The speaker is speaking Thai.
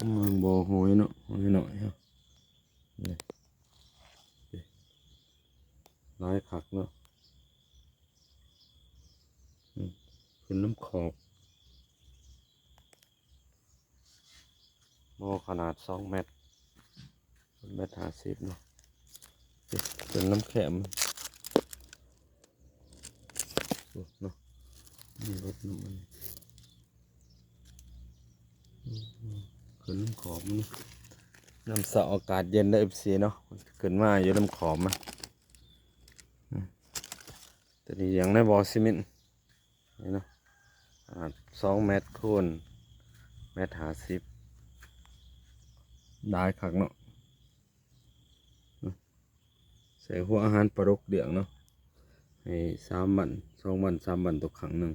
มันบ่หอยเนาะหอยหน่อยครับนี่หลายคักเนาะขึ้นน้ำขอบมอขนาด2 เมตร1.50 เนาะเป็นน้ำแข็มเนาะนี่รถน้ำมันขึ้นน้ำขอบนี่น้ำสะอากาศเย็นได้เอฟซีเนาะขึ้นมาอยู่น้ำขอบมันแต่นี่ยังในบ่อซีเมนต์นี่เนาะขนาด2 เมตรคูณ1.50 เมตรได้คักเนาะใส่หัวอาหารปลาดุกเดืองเนาะให้3 วัน 2 วัน 3 วันตกครั้งหนึ่ง